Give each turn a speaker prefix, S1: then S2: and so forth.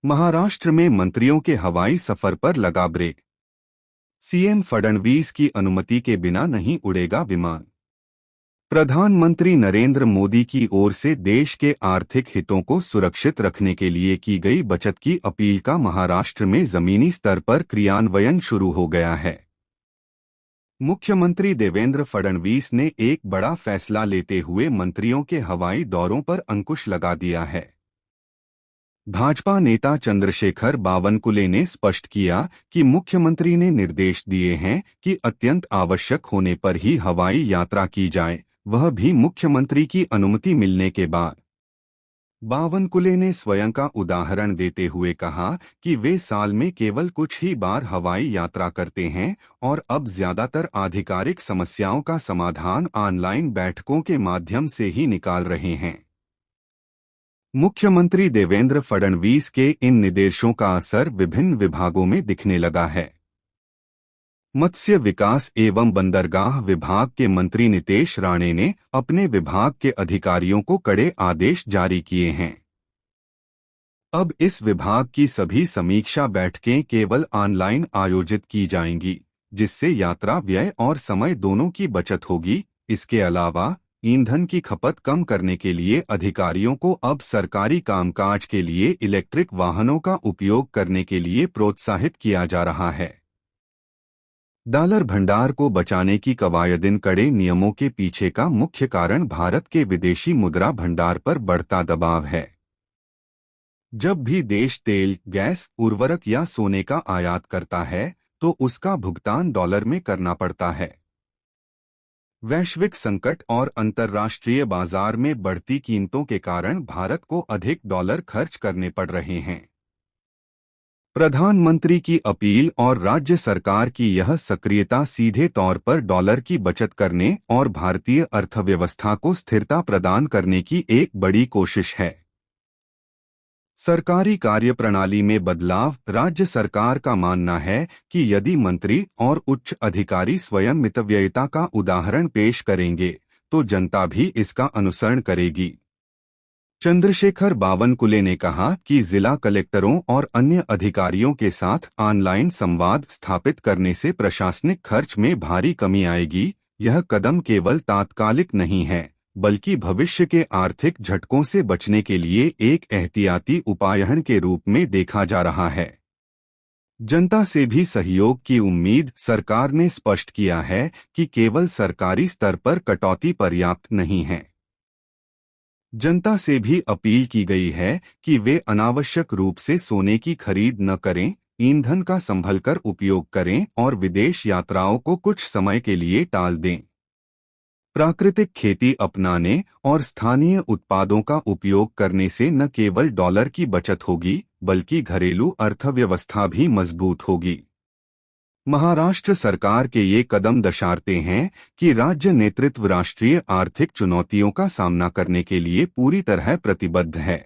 S1: महाराष्ट्र में मंत्रियों के हवाई सफर पर लगा ब्रेक। सीएम फडणवीस की अनुमति के बिना नहीं उड़ेगा विमान। प्रधानमंत्री नरेंद्र मोदी की ओर से देश के आर्थिक हितों को सुरक्षित रखने के लिए की गई बचत की अपील का महाराष्ट्र में जमीनी स्तर पर क्रियान्वयन शुरू हो गया है। मुख्यमंत्री देवेंद्र फडणवीस ने एक बड़ा फैसला लेते हुए मंत्रियों के हवाई दौरों पर अंकुश लगा दिया है। भाजपा नेता चंद्रशेखर बावनकुले ने स्पष्ट किया कि मुख्यमंत्री ने निर्देश दिए हैं कि अत्यंत आवश्यक होने पर ही हवाई यात्रा की जाए, वह भी मुख्यमंत्री की अनुमति मिलने के बाद। बावनकुले ने स्वयं का उदाहरण देते हुए कहा कि वे साल में केवल कुछ ही बार हवाई यात्रा करते हैं और अब ज्यादातर आधिकारिक समस्याओं का समाधान ऑनलाइन बैठकों के माध्यम से ही निकाल रहे हैं। मुख्यमंत्री देवेंद्र फडणवीस के इन निर्देशों का असर विभिन्न विभागों में दिखने लगा है। मत्स्य विकास एवं बंदरगाह विभाग के मंत्री नितेश राणे ने अपने विभाग के अधिकारियों को कड़े आदेश जारी किए हैं। अब इस विभाग की सभी समीक्षा बैठकें केवल ऑनलाइन आयोजित की जाएंगी, जिससे यात्रा व्यय और समय दोनों की बचत होगी। इसके अलावा ईंधन की खपत कम करने के लिए अधिकारियों को अब सरकारी कामकाज के लिए इलेक्ट्रिक वाहनों का उपयोग करने के लिए प्रोत्साहित किया जा रहा है। डॉलर भंडार को बचाने की कवायदिन कड़े नियमों के पीछे का मुख्य कारण भारत के विदेशी मुद्रा भंडार पर बढ़ता दबाव है। जब भी देश तेल, गैस, उर्वरक या सोने का आयात करता है तो उसका भुगतान डॉलर में करना पड़ता है। वैश्विक संकट और अंतर्राष्ट्रीय बाजार में बढ़ती कीमतों के कारण भारत को अधिक डॉलर खर्च करने पड़ रहे हैं। प्रधानमंत्री की अपील और राज्य सरकार की यह सक्रियता सीधे तौर पर डॉलर की बचत करने और भारतीय अर्थव्यवस्था को स्थिरता प्रदान करने की एक बड़ी कोशिश है। सरकारी कार्यप्रणाली में बदलाव। राज्य सरकार का मानना है कि यदि मंत्री और उच्च अधिकारी स्वयं मितव्ययिता का उदाहरण पेश करेंगे तो जनता भी इसका अनुसरण करेगी। चंद्रशेखर बावनकुले ने कहा कि जिला कलेक्टरों और अन्य अधिकारियों के साथ ऑनलाइन संवाद स्थापित करने से प्रशासनिक खर्च में भारी कमी आएगी। यह कदम केवल तात्कालिक नहीं है, बल्कि भविष्य के आर्थिक झटकों से बचने के लिए एक एहतियाती उपाय के रूप में देखा जा रहा है। जनता से भी सहयोग की उम्मीद। सरकार ने स्पष्ट किया है कि केवल सरकारी स्तर पर कटौती पर्याप्त नहीं है। जनता से भी अपील की गई है कि वे अनावश्यक रूप से सोने की खरीद न करें, ईंधन का संभलकर उपयोग करें और विदेश यात्राओं को कुछ समय के लिए टाल दें। प्राकृतिक खेती अपनाने और स्थानीय उत्पादों का उपयोग करने से न केवल डॉलर की बचत होगी, बल्कि घरेलू अर्थव्यवस्था भी मजबूत होगी। महाराष्ट्र सरकार के ये कदम दर्शाते हैं कि राज्य नेतृत्व राष्ट्रीय आर्थिक चुनौतियों का सामना करने के लिए पूरी तरह प्रतिबद्ध है।